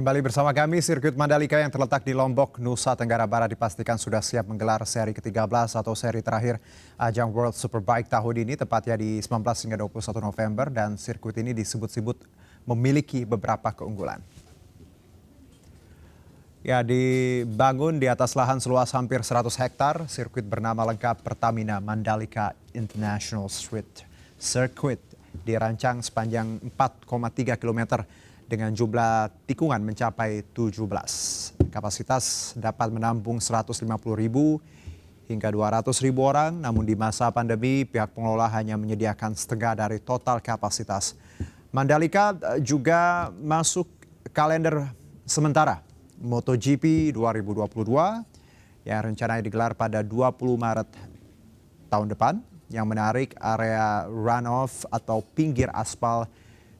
Kembali bersama kami, sirkuit Mandalika yang terletak di Lombok, Nusa Tenggara Barat dipastikan sudah siap menggelar seri ke-13 atau seri terakhir ajang World Superbike tahun ini, tepatnya di 19 hingga 21 November, dan sirkuit ini disebut-sebut memiliki beberapa keunggulan. Ya, dibangun di atas lahan seluas hampir 100 hektar, sirkuit bernama lengkap Pertamina Mandalika International Street Circuit dirancang sepanjang 4,3 km dengan jumlah tikungan mencapai 17. Kapasitas dapat menampung 150.000 hingga 200.000 orang, namun di masa pandemi pihak pengelola hanya menyediakan setengah dari total kapasitas. Mandalika juga masuk kalender sementara MotoGP 2022 yang rencananya digelar pada 20 Maret tahun depan, yang menarik area runoff atau pinggir aspal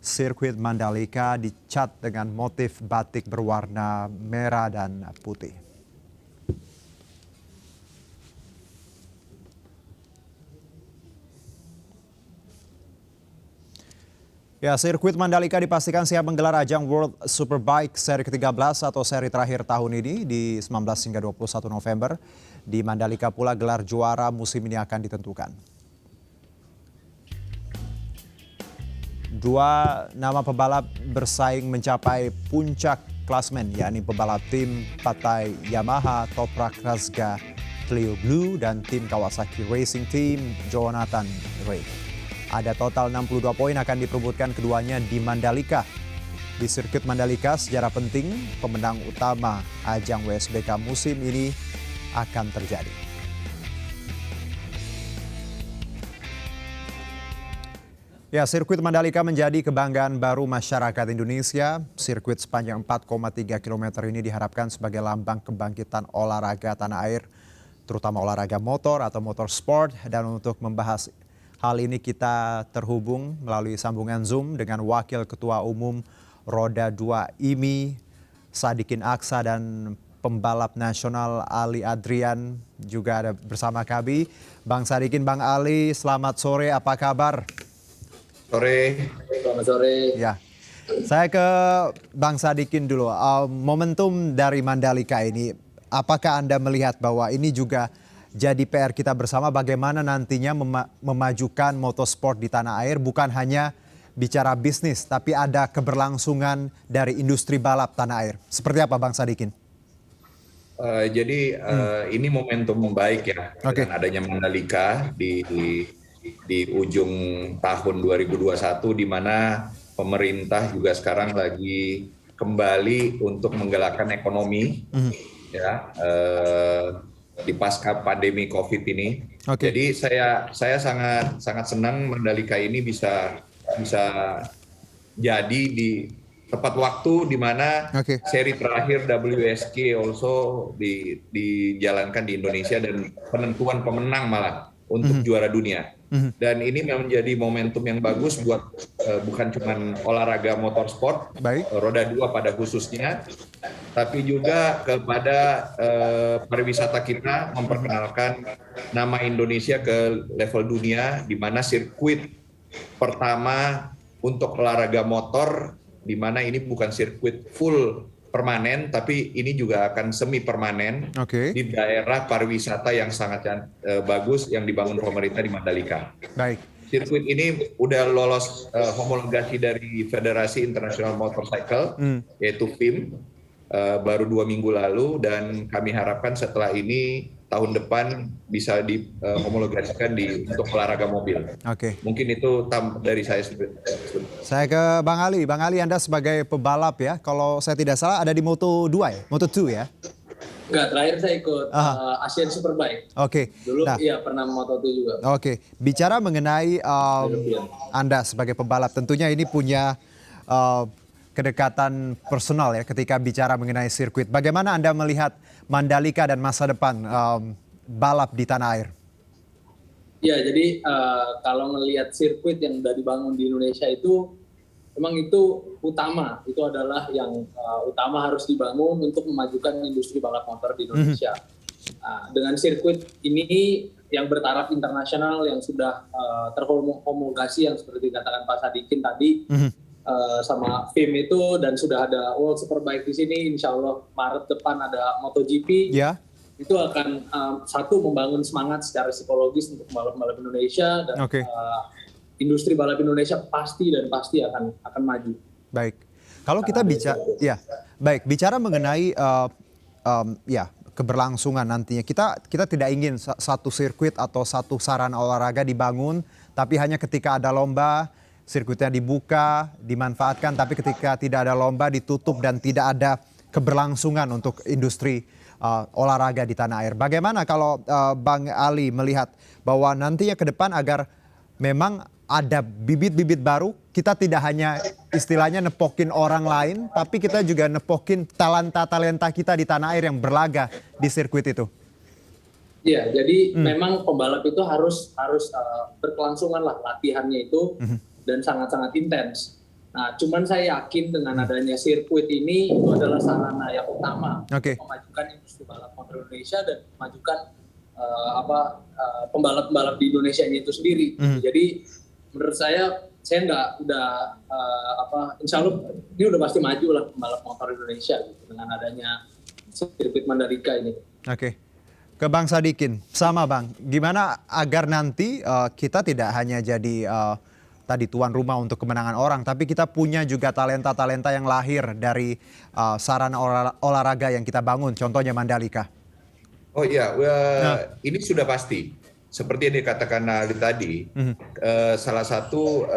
sirkuit Mandalika dicat dengan motif batik berwarna merah dan putih. Ya, sirkuit Mandalika dipastikan siap menggelar ajang World Superbike seri ke-13 atau seri terakhir tahun ini di 19 hingga 21 November. Di Mandalika pula gelar juara musim ini akan ditentukan. Dua nama pebalap bersaing mencapai puncak klasmen, yakni pebalap tim partai Yamaha Toprak Razga Clio Blue dan tim Kawasaki Racing Team Jonathan Rea. Ada total 62 poin akan diperebutkan keduanya di Mandalika. Di sirkuit Mandalika, sejarah penting pemenang utama ajang WSBK musim ini akan terjadi. Ya, sirkuit Mandalika menjadi kebanggaan baru masyarakat Indonesia. Sirkuit sepanjang 4,3 km ini diharapkan sebagai lambang kebangkitan olahraga tanah air, terutama olahraga motor atau motorsport. Dan untuk membahas hal ini kita terhubung melalui sambungan Zoom dengan Wakil Ketua Umum Roda 2 IMI, Sadikin Aksa, dan pembalap nasional Ali Adrian juga ada bersama kami. Bang Sadikin, Bang Ali, selamat sore, apa kabar? Sore. Selamat sore. Ya, saya ke Bang Sadikin dulu. Momentum dari Mandalika ini, apakah Anda melihat bahwa ini juga jadi PR kita bersama bagaimana nantinya memajukan motorsport di tanah air, bukan hanya bicara bisnis, tapi ada keberlangsungan dari industri balap tanah air. Seperti apa Bang Sadikin? Ini momentum baik ya, dengan adanya Mandalika di ujung tahun 2021, di mana pemerintah juga sekarang lagi kembali untuk menggerakkan ekonomi ya, di pasca pandemi COVID ini. Jadi saya sangat senang Mandalika ini bisa jadi di tepat waktu, di mana seri terakhir WSK also dijalankan di Indonesia dan penentuan pemenang malah untuk juara dunia. Dan ini menjadi momentum yang bagus buat bukan cuma olahraga motorsport, roda 2 pada khususnya, tapi juga kepada pariwisata kita, memperkenalkan nama Indonesia ke level dunia, di mana sirkuit pertama untuk olahraga motor, di mana ini bukan sirkuit full permanen, tapi ini juga akan semi permanen di daerah pariwisata yang sangat bagus yang dibangun pemerintah di Mandalika. Sirkuit ini udah lolos homologasi dari Federasi Internasional Motorcycle, yaitu FIM, baru 2 minggu lalu, dan kami harapkan setelah ini tahun depan bisa dihomologasikan untuk olahraga mobil. Mungkin itu dari saya. Saya ke Bang Ali. Bang Ali, Anda sebagai pebalap ya, kalau saya tidak salah ada di Moto2 ya? Moto2 ya? Enggak, terakhir saya ikut Asian Superbike. Dulu iya pernah Moto2 juga. Bicara mengenai Anda sebagai pebalap, tentunya ini punya kedekatan personal ya ketika bicara mengenai sirkuit. Bagaimana Anda melihat Mandalika dan masa depan balap di tanah air? Ya, jadi kalau melihat sirkuit yang sudah dibangun di Indonesia itu, memang itu utama. Itu adalah yang utama harus dibangun untuk memajukan industri balap motor di Indonesia. Dengan sirkuit ini yang bertaraf internasional, yang sudah terhomologasi, yang seperti dikatakan Pak Sadikin tadi, sama FIM itu, dan sudah ada World Superbike di sini. Insya Allah Maret depan ada MotoGP. Itu akan satu membangun semangat secara psikologis untuk pembalap-pembalap Indonesia, dan industri balap Indonesia pasti akan maju. Baik. Kalau kita bicara mengenai keberlangsungan nantinya, kita tidak ingin satu sirkuit atau satu sarana olahraga dibangun, tapi hanya ketika ada lomba sirkuitnya dibuka, dimanfaatkan, tapi ketika tidak ada lomba ditutup dan tidak ada keberlangsungan untuk industri olahraga di tanah air. Bagaimana kalau Bang Ali melihat bahwa nantinya ke depan agar memang ada bibit-bibit baru, kita tidak hanya istilahnya nepokin orang lain, tapi kita juga nepokin talenta-talenta kita di tanah air yang berlaga di sirkuit itu. Iya, jadi memang pembalap itu harus berkelangsungan lah latihannya itu, dan sangat-sangat intens. Nah, cuman saya yakin dengan adanya sirkuit ini itu adalah sarana yang utama untuk memajukan industri balap motor Indonesia dan memajukan pembalap-pembalap di Indonesia ini itu sendiri. Jadi menurut saya insya Allah ini udah pasti maju lah pembalap motor Indonesia gitu, dengan adanya sirkuit Mandalika ini. Ke Bang Sadikin, sama Bang, gimana agar nanti kita tidak hanya jadi tadi tuan rumah untuk kemenangan orang, tapi kita punya juga talenta-talenta yang lahir dari sarana olahraga yang kita bangun, contohnya Mandalika. Oh iya, ini sudah pasti. Seperti yang dikatakan Ali tadi, salah satu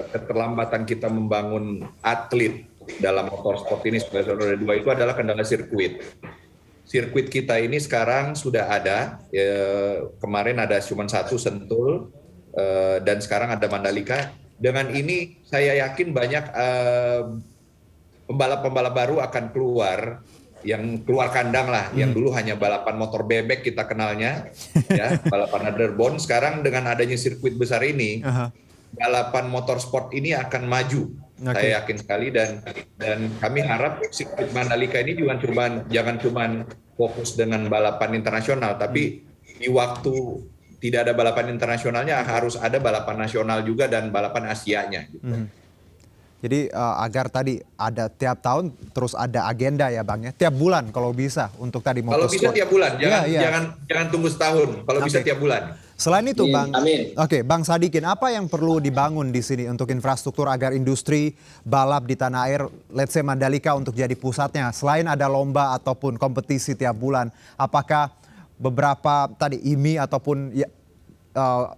keterlambatan kita membangun atlet dalam motorsport ini sebagai roda dua itu adalah kendala sirkuit. Sirkuit kita ini sekarang sudah ada, kemarin ada cuma satu, Sentul, dan sekarang ada Mandalika. Dengan ini saya yakin banyak pembalap-pembalap baru akan keluar, yang keluar kandang lah, yang dulu hanya balapan motor bebek kita kenalnya, ya, balapan underbone. Sekarang dengan adanya sirkuit besar ini, balapan motorsport ini akan maju. Saya yakin sekali, dan kami harap sirkuit Mandalika ini juga jangan cuma fokus dengan balapan internasional, tapi di waktu tidak ada balapan internasionalnya harus ada balapan nasional juga dan balapan Asianya. Gitu. Jadi agar tadi ada tiap tahun terus ada agenda ya Bang ya, tiap bulan kalau bisa untuk tadi motorsport. Kalau bisa tiap bulan, jangan tunggu setahun. Kalau bisa tiap bulan. Selain itu Bang, Bang Sadikin, apa yang perlu dibangun di sini untuk infrastruktur agar industri balap di tanah air, let's say Mandalika untuk jadi pusatnya, selain ada lomba ataupun kompetisi tiap bulan, apakah beberapa tadi IMI ataupun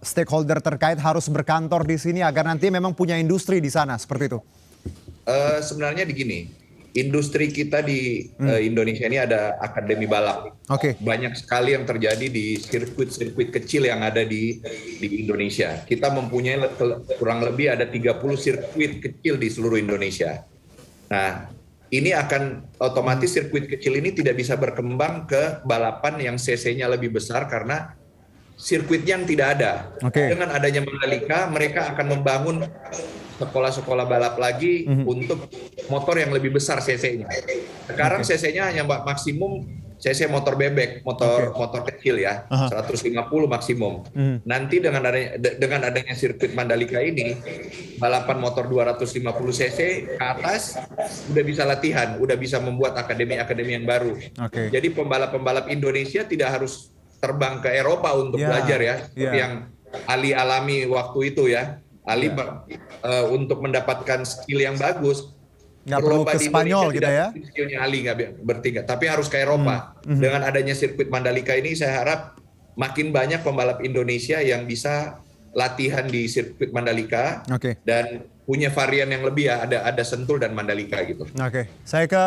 stakeholder terkait harus berkantor di sini agar nanti memang punya industri di sana, seperti itu? Sebenarnya begini, industri kita di Indonesia ini ada akademi balap. Banyak sekali yang terjadi di sirkuit-sirkuit kecil yang ada di Indonesia. Kita mempunyai kurang lebih ada 30 sirkuit kecil di seluruh Indonesia. Nah, ini akan otomatis sirkuit kecil ini tidak bisa berkembang ke balapan yang CC-nya lebih besar karena sirkuitnya yang tidak ada. Dengan adanya Mandalika, mereka akan membangun sekolah-sekolah balap lagi untuk motor yang lebih besar CC-nya. Sekarang CC-nya hanya maksimum CC motor bebek, motor kecil ya, 150 maksimum. Nanti dengan adanya sirkuit Mandalika ini, balapan motor 250 cc ke atas udah bisa latihan, udah bisa membuat akademi-akademi yang baru. Jadi pembalap-pembalap Indonesia tidak harus terbang ke Eropa untuk belajar ya, seperti yang Ali alami waktu itu ya. Ali untuk mendapatkan skill yang bagus, nggak perlu ke Spanyol gitu ya. Skillnya Ali nggak bertingkat, tapi harus ke Eropa. Dengan adanya sirkuit Mandalika ini, saya harap makin banyak pembalap Indonesia yang bisa latihan di sirkuit Mandalika dan punya varian yang lebih ya, ada Sentul dan Mandalika gitu. Saya ke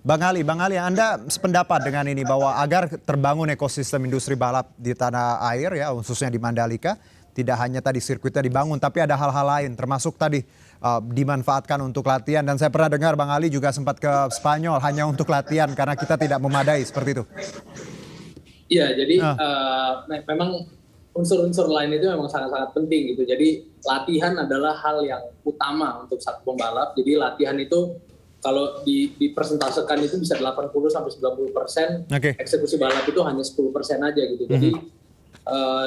Bang Ali, Anda sependapat dengan ini bahwa agar terbangun ekosistem industri balap di tanah air ya, khususnya di Mandalika, tidak hanya tadi sirkuitnya dibangun, tapi ada hal-hal lain, termasuk tadi dimanfaatkan untuk latihan. Dan saya pernah dengar Bang Ali juga sempat ke Spanyol hanya untuk latihan karena kita tidak memadai, seperti itu. Iya, jadi memang unsur-unsur lain itu memang sangat-sangat penting gitu. Jadi latihan adalah hal yang utama untuk satu pembalap. Jadi latihan itu kalau dipresentasekan itu bisa 80-90%, eksekusi balap itu hanya 10% aja gitu. Jadi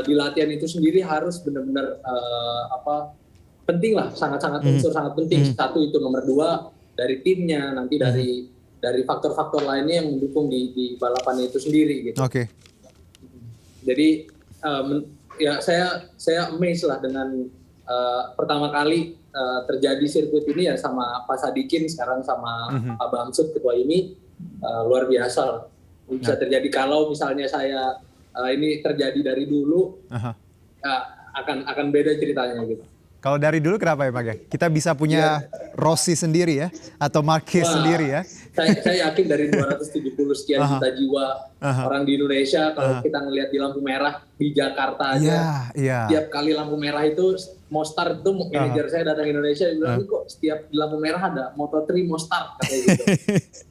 di latihan itu sendiri harus benar-benar penting lah, sangat-sangat unsur sangat penting. Satu itu, nomor dua dari timnya, nanti dari faktor-faktor lainnya yang mendukung di balapan itu sendiri gitu. Oke. Jadi ya saya amazed lah dengan pertama kali terjadi sirkuit ini ya sama Pak Sadikin, sekarang sama Pak Bamsud ketua ini, luar biasa lah. Bisa terjadi kalau misalnya saya ini terjadi dari dulu, akan beda ceritanya gitu. Kalau dari dulu kenapa ya Pak ya? Kita bisa punya Rossi sendiri ya, atau Marquez sendiri ya? Saya yakin dari 270 sekian juta jiwa orang di Indonesia, kalau kita ngelihat di lampu merah di Jakarta aja, tiap kali lampu merah itu mau start itu manajer saya datang ke Indonesia dia bilang, kok setiap di lampu merah ada Moto3 mau start katanya gitu.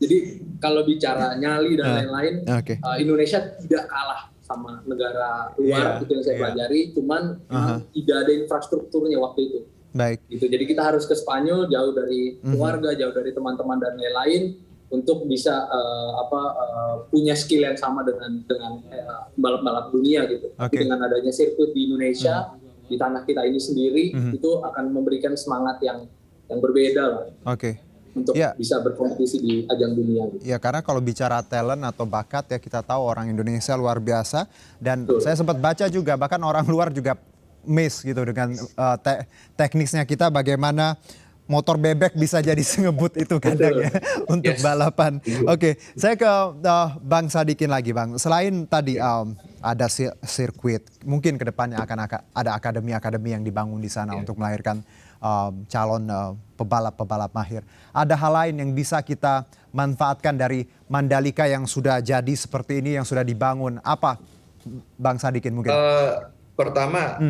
Jadi kalau bicara nyali dan lain-lain, Indonesia tidak kalah sama negara luar, itu yang saya pelajari, cuman tidak ada infrastrukturnya waktu itu. Baik. Gitu. Jadi kita harus ke Spanyol, jauh dari keluarga, jauh dari teman-teman dan lain-lain, untuk bisa punya skill yang sama dengan balap-balap dunia gitu. Tapi dengan adanya sirkuit di Indonesia, di tanah kita ini sendiri, itu akan memberikan semangat yang berbeda lah. Untuk bisa berkompetisi di ajang dunia. Ya, karena kalau bicara talent atau bakat ya, kita tahu orang Indonesia luar biasa, dan saya sempat baca juga bahkan orang luar juga miss gitu dengan teknisnya kita, bagaimana motor bebek bisa jadi sengebut itu kadang ya untuk balapan. Saya ke Bang Sadikin lagi Bang. Selain tadi ada sirkuit, mungkin kedepannya akan ada akademi-akademi yang dibangun di sana untuk melahirkan calon pebalap-pebalap mahir. Ada hal lain yang bisa kita manfaatkan dari Mandalika yang sudah jadi seperti ini, yang sudah dibangun. Apa Bang Sadikin mungkin? Pertama,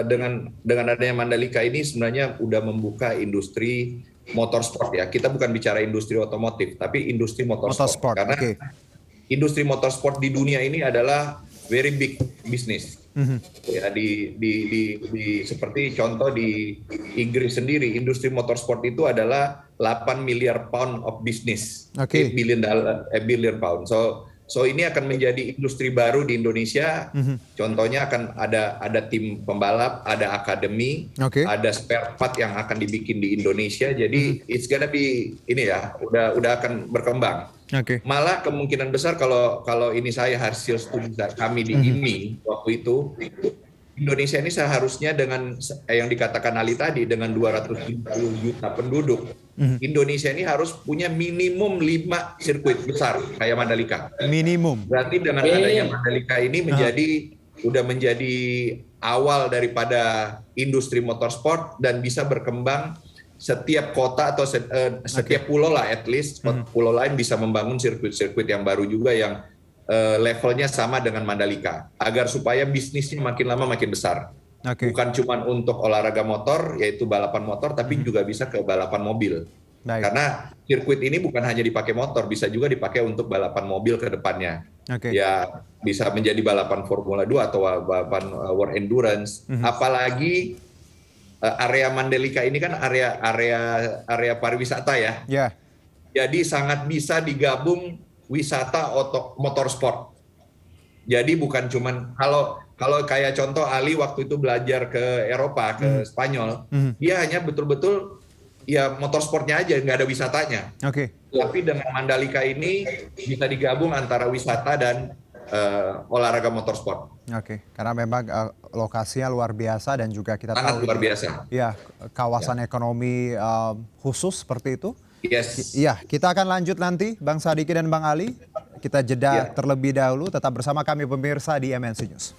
dengan adanya Mandalika ini sebenarnya udah membuka industri motorsport ya. Kita bukan bicara industri otomotif, tapi industri motorsport. Karena industri motorsport di dunia ini adalah very big business. Ya, seperti contoh di Inggris sendiri, industri motorsport itu adalah 8 miliar pound of business, 8 billion pound. So ini akan menjadi industri baru di Indonesia. Contohnya akan ada tim pembalap, ada akademi, ada spare part yang akan dibikin di Indonesia. Jadi it's gonna be ini ya, udah akan berkembang. Malah kemungkinan besar kalau ini saya hasil studi kami di IMI waktu itu, Indonesia ini seharusnya dengan yang dikatakan Ali tadi, dengan 270 juta penduduk, Indonesia ini harus punya minimum 5 sirkuit besar kayak Mandalika. Minimum. Berarti dengan adanya Mandalika ini udah menjadi awal daripada industri motorsport dan bisa berkembang. Setiap kota atau setiap pulau lah, at least pulau lain bisa membangun sirkuit-sirkuit yang baru juga yang levelnya sama dengan Mandalika, agar supaya bisnisnya makin lama makin besar. Bukan cuma untuk olahraga motor, yaitu balapan motor, tapi juga bisa ke balapan mobil. Karena sirkuit ini bukan hanya dipakai motor, bisa juga dipakai untuk balapan mobil ke depannya. Ya, bisa menjadi balapan Formula 2 atau balapan World Endurance. Apalagi area Mandalika ini kan area pariwisata ya. Jadi sangat bisa digabung wisata motorsport. Jadi bukan cuman kalau kayak contoh Ali waktu itu belajar ke Eropa, ke Spanyol, dia hanya betul-betul ya motorsportnya aja, nggak ada wisatanya. Tapi dengan Mandalika ini bisa digabung antara wisata dan olahraga motorsport. Karena memang lokasinya luar biasa dan juga kita sangat tahu luar biasa. Ya, kawasan ekonomi khusus seperti itu. Iya, kita akan lanjut nanti Bang Sadikin dan Bang Ali. Kita jeda terlebih dahulu, tetap bersama kami pemirsa di MNC News.